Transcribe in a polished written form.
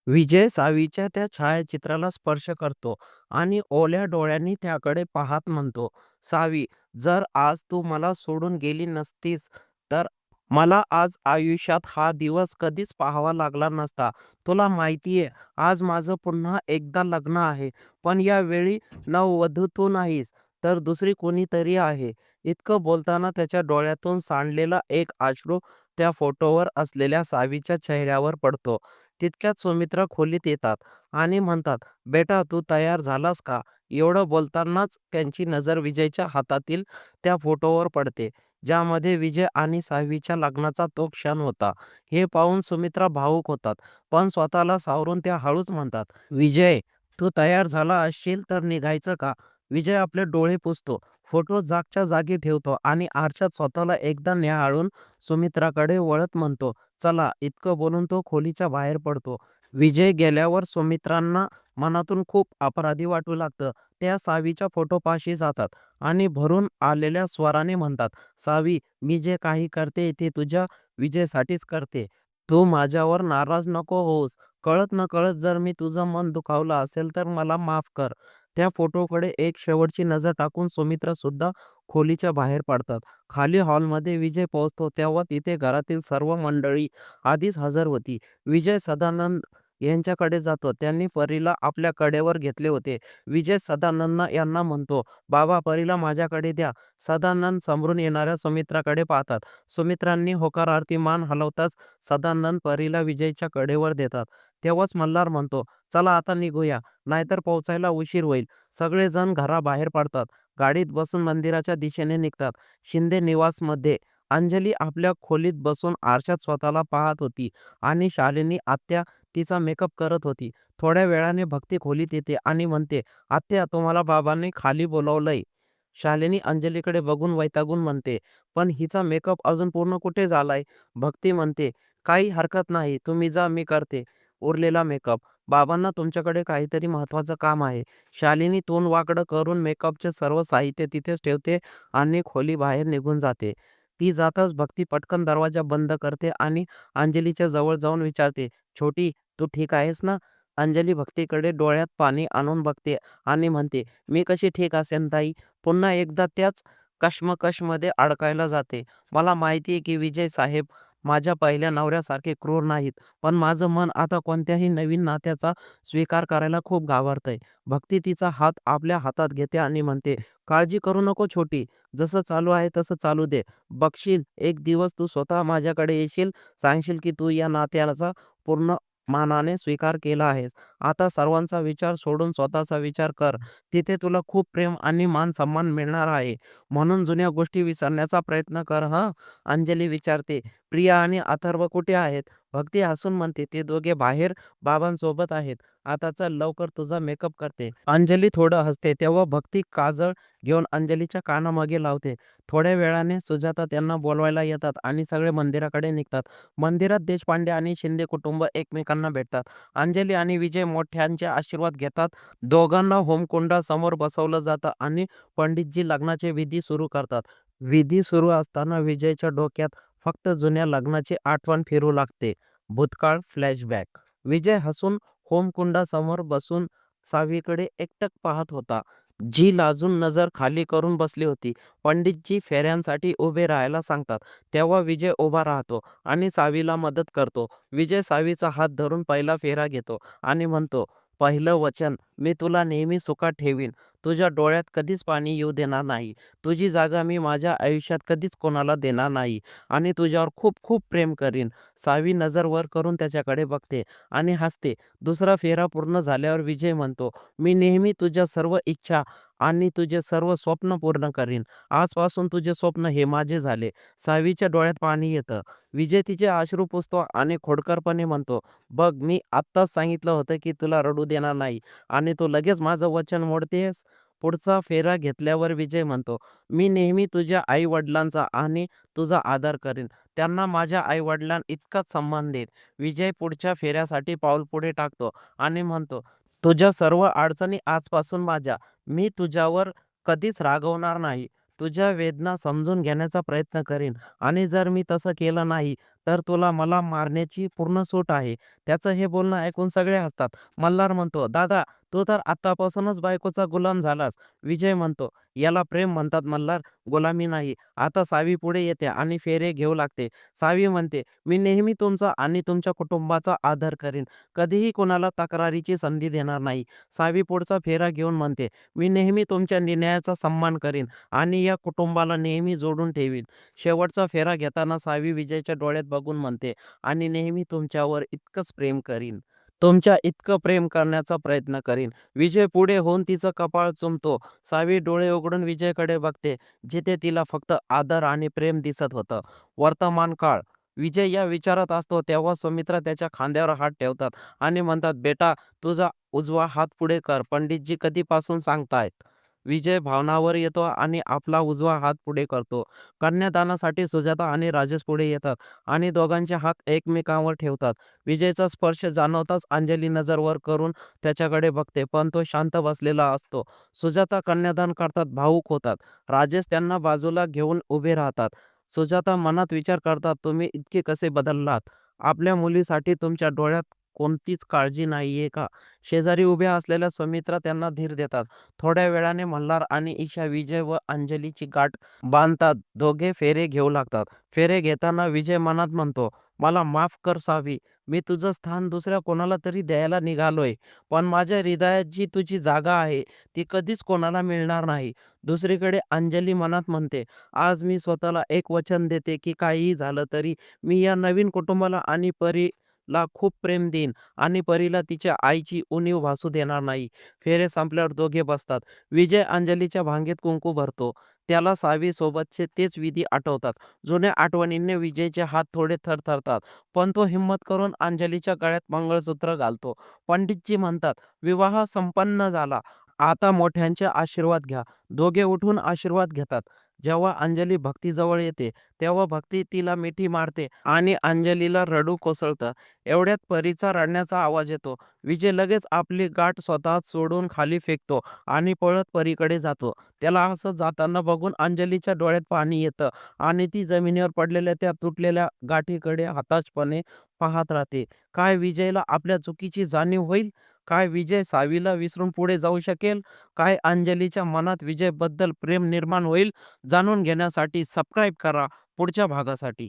विजय सावीच्या त्या छायाचित्राला स्पर्श करतो आणि ओल्या डोळ्यांनी त्याकडे पाहत म्हणतो, "सावी, जर आज तू मला सोडून गेली नसतीस, तर मला आज आयुष्यात हा दिवस कधीच पाहावा लागला नसता. तुला माहितीये, आज माझं पुन्हा एकदा लग्न आहे, पण यावेळी नववधू तू नाहीस, तर दुसरी कोणीतरी आहे." इतकं बोलताना त्याच्या डोळ्यातून सांडलेला एक अश्रू त्या फोटोवर असलेल्या सावीच्या चेहऱ्यावर पडतो. तितक्यात सुमित्रा खोलीत येतात आणि म्हणतात, "बेटा, तू तयार झालास का?" एवढं बोलतानाच त्यांची नजर विजयच्या हातातील त्या फोटोवर पडते, ज्यामध्ये विजय आणि सावीच्या लग्नाचा तो क्षण होता. हे पाहून सुमित्रा भावुक होतात, पण स्वतःला सावरून त्या हळूच म्हणतात, "विजय, तू तयार झाला असशील तर निघायचं का?" विजय आपले डोळे पुसतो, फोटो जागच्या जागी ठेवतो आणि आरशात स्वतःला एकदा न्याहाळून सुमित्राकडे वळत म्हणतो, "चला." इतकं बोलून तो खोलीच्या बाहेर पडतो. विजय गेल्यावर सुमित्रांना मनातून खूप अपराधी वाटू लागतं. त्या सावीच्या फोटोपाशी जातात आणि भरून आलेल्या स्वराने म्हणतात, "सावी, मी जे काही करते ते तुझ्या विजयसाठीच करते. तू माझ्यावर नाराज नको होऊस. कळत-नकळत जर मी तुझं मन दुखावलं असेल तर मला माफ कर." त्या फोटोकडे एक शेवटची नजर टाकून सुमित्रा सुद्धा खोलीच्या बाहेर पडतात. खाली हॉलमध्ये विजय पोहोचतो तेव्हा तिथे घरातील सर्व मंडळी आधीच हजर होती. विजय सदानंद यांच्याकडे जातो. त्यांनी परीला आपल्या कडेवर घेतले होते. विजय सदानंद यांना म्हणतो, "बाबा, परीला माझ्याकडे द्या." सदानंद समोरून येणाऱ्या सुमित्राकडे पाहतात. सुमित्रांनी होकारार्थी मान हलवताच सदानंद परीला विजयच्या कडेवर देतात. तेव्हाच मल्हार म्हणतो, "चला आता निघूया, नाहीतर पोहोचायला उशीर होईल." सगळेजण घराबाहेर पडतात. गाडीत बसून मंदिराच्या दिशेने निघतात. शिंदे निवासमध्ये अंजली आपल्या खोलीत बसून आरशात स्वतःला पाहत होती आणि शालिनी आत्या तिचा मेकअप करत होती. थोड्या वेळाने भक्ती खोलीत येते आणि म्हणते, "आत्या, तुम्हाला बाबांनी खाली बोलावलंय." शालिनी अंजलीकडे बघून वैतागून म्हणते, "पण हिचा मेकअप अजून पूर्ण कुठे झालाय?" भक्ती म्हणते, "काही हरकत नाही, तुम्ही जा, मी करते उरलेला मेकअप. बाबांना तुमच्याकडे काहीतरी महत्त्वाचं काम आहे." शालिनी तोंड वाकडं करून मेकअपचे सर्व साहित्य तिथेच ठेवते आणि खोली बाहेर निघून जाते. ती जाताच भक्ती पटकन दरवाजा बंद करते आणि अंजलीच्या जवळ जाऊन विचारते, "छोटी, तू ठीक आहेस ना?" अंजली भक्तीकडे डोळ्यात पाणी आणून बघते आणि म्हणते, "मी कशी ठीक असेन ताई?" पुन्हा एकदा त्याच कश्मकशमध्ये अडकायला जाते. "मला माहिती आहे की विजय साहेब माझ्या पहिल्या नवऱ्यासारखे क्रूर नाहीत, पण माझं मन आता कोणत्याही नवीन नात्याचा स्वीकार करायला खूप घाबरतंय." भक्ती तिचा हात आपल्या हातात घेते आणि म्हणते, "काळजी करू नको छोटी. जसं चालू आहे तसं चालू दे. बघशील, एक दिवस तू स्वतः माझ्याकडे येशील, सांगशील की तू या नात्याचा पूर्ण मानाने स्वीकार केला आहेस. आता सर्वांचा विचार सोडून स्वतःचा विचार कर. तिथे तुला खूप प्रेम आणि मान-सन्मान मिळणार आहे. म्हणून जुन्या गोष्टी विसरण्याचा प्रयत्न कर हं." अंजली विचारते, "प्रिया आणि अथर्व कुठे आहेत?" भक्ती हसून म्हणते, "ते दोघे बाहेर बाबांसोबत आहेत. आता चल, लवकर तुझा मेकअप करते." अंजली थोडं हसते. तेव्हा भक्ती काजळ घेऊन अंजलीच्या कानामागे लावते. थोड्या वेळाने सुजाता त्यांना बोलवायला येतात आणि सगळे मंदिराकडे निघतात. मंदिरात देशपांडे आणि शिंदे कुटुंब एकमेकांना भेटतात. अंजली आणि विजय मोठ्यांचे आशीर्वाद घेतात. दोघांना होमकुंडासमोर बसवलं जातं आणि पंडितजी लग्नाचे विधी सुरू करतात. विधी सुरू असताना विजयच्या डोक्यात फक्त जुन्या लग्नाची आठवण फिरू लागते. भूतकाळ फ्लॅशबॅक. विजय हसून होमकुंडासमोर बसून सावीकडे एकटक पाहत होता, जी लाजून नजर खाली करून बसली होती. पंडितजी फेऱ्यांसाठी उभे राहायला सांगतात. तेव्हा विजय उभा राहतो आणि सावीला मदत करतो. विजय सावीचा हात धरून पहिला फेरा घेतो आणि म्हणतो, "पहिलं वचन, मी तुला नेहमी सुखात ठेवीन. तुझ्या डोळ्यात कधीच पाणी येऊ देणार नाही. तुझी जागा मी माझ्या आयुष्यात कधीच कोणाला देणार नाही आणि तुझ्यावर खूप खूप प्रेम करीन." सावी नजर वर करून त्याच्याकडे बघते आणि हसते. दुसरा फेरा पूर्ण झाल्यावर विजय म्हणतो, "मी नेहमी तुझ्या सर्व इच्छा आणि तुझे सर्व स्वप्न पूर्ण करीन. आजपासून तुझे स्वप्न हे माझे झाले." सावीच्या डोळ्यात पाणी येतं. विजय तिचे अश्रू पुसतो आणि खोडकरपणे म्हणतो, "बघ, मी आत्ताच सांगितलं होतं की तुला रडू देणार नाही आणि तू लगेच माझं वचन मोडतेस." पुढचा फेरा घेतल्यावर विजय म्हणतो, "मी नेहमी तुझ्या आई-वडिलांचा आणि तुझा आदर करीन. त्यांना माझ्या आई-वडिलांइतकाच सन्मान देईन." विजय पुढच्या फेऱ्यासाठी पाऊल पुढे टाकतो आणि म्हणतो, "तुझ्या सर्व अडचणी आजपासून माझ्या. मी तुझ्यावर कधीच रागवणार नाही. तुझ्या वेदना समजून घेण्याचा प्रयत्न करीन आणि जर मी तसं केलं नाही तर तुला मला मारण्याची पूर्ण सूट आहे. त्याचं हे बोलणं ऐकून सगळे हसतात. मल्हार म्हणतो, दादा तू तर आत्तापासूनच बायकोचा गुलाम झालास. विजय म्हणतो, याला प्रेम म्हणतात मल्हार, गुलामी नाही. आता सावी पुढे येते आणि फेरे घेऊ लागते. सावी म्हणते, मी नेहमी तुमचा आणि तुमच्या कुटुंबाचा आदर करीन. कधीही कोणाला तक्रारीची संधी देणार नाही. सावी पुढचा फेरा घेऊन म्हणते, मी नेहमी तुमच्या निर्णयाचा सन्मान करीन आणि या कुटुंबाला नेहमी जोडून ठेवीन. शेवटचा फेरा घेताना सावी विजयच्या डोळ्यात बघून म्हणते, आणि नेहमी तुमच्यावर इतकंच प्रेम करीन. तुमच्या इतकं प्रेम करण्याचा प्रयत्न करीन. विजय पुढे होऊन तिचं कपाळ चुंबतो. सावी डोळे उघडून विजयकडे बघते, जिथे तिला फक्त आदर आणि प्रेम दिसत होतं. वर्तमान काळ. विजय या विचारात असतो तेव्हा सुमित्रा त्याच्या खांद्यावर हात ठेवतात आणि म्हणतात, बेटा तुझा उजवा हात पुढे कर, पंडितजी कधीपासून सांगतायत. विजय भावनावर येतो आणि आपला उजवा हात पुढे करतो. कन्यादानासाठी सुजाता आणि राजेश पुढे येतात आणि दोघांचे हात एकमेकांवर ठेवतात. विजयचा स्पर्श जाणवताच अंजली नजर वर करून त्याच्याकडे बघते, पण तो शांत बसलेला असतो. सुजाता कन्यादान करतात, भावुक होतात. राजेश त्यांना बाजूला घेऊन उभे राहतात. सुजाता मनात विचार करतात, तुम्ही इतके कसे बदललात? आपल्या मुलीसाठी तुमच्या डोळ्यात कोणतीच काळजी नाहीये का? शेजारी उभ्या असलेल्या सुमित्रा त्यांना धीर देतात. थोड्या वेळाने मल्हार आणि ईशा विजय व अंजलीची गाठ बांधतात. दोघे फेरे घेऊ लागतात. फेरे घेताना विजय मनात म्हणतो, मला माफ कर सावी, मी तुझं स्थान दुसऱ्या कोणाला तरी द्यायला निघालोय. पण माझ्या हृदयात जी तुझी जागा आहे ती कधीच कोणाला मिळणार नाही. दुसरीकडे अंजली मनात म्हणते, आज मी स्वतःला एक वचन देते की काहीही झालं तरी मी या नवीन कुटुंबाला आणि परीला खूप प्रेम देईन आणि परीला तिच्या आईची उणीव भासू देणार नाही. फेरे संपल्यावर दोघे बसतात. विजय अंजलीच्या भांगेत कुंकू भरतो. त्याला सावी सोबतचे तेच विधी आठवतात. जुन्या आठवणींनी विजयचे हात थोडे थरथरतात, पण तो हिंमत करून अंजलीच्या गळ्यात मंगळसूत्र घालतो. पंडितजी म्हणतात, विवाह संपन्न झाला. आता मोठ्यांचे आशीर्वाद घ्या. दोघे उठून आशीर्वाद घेतात. जेव्हा अंजली भक्तीजवळ येते तेव्हा भक्ती तिला मिठी मारते आणि अंजलीला रडू कोसळतं. एवढ्यात परीचा रडण्याचा आवाज येतो. विजय लगेच आपली गाठ स्वतःच सोडून खाली फेकतो आणि पळत परीकडे जातो. त्याला असं जाताना बघून अंजलीच्या डोळ्यात पाणी येतं आणि ती जमिनीवर पडलेल्या त्या तुटलेल्या गाठीकडे हताशपणे पाहत राहते. काय विजयला आपल्या चुकीची जाणीव होईल? काय विजय सावीला विसरून पुढे जाऊ शकेल? काय अंजलीच्या मनात विजयबद्दल प्रेम निर्माण होईल? जाणून घेण्यासाठी सबस्क्राईब करा पुढच्या भागासाठी.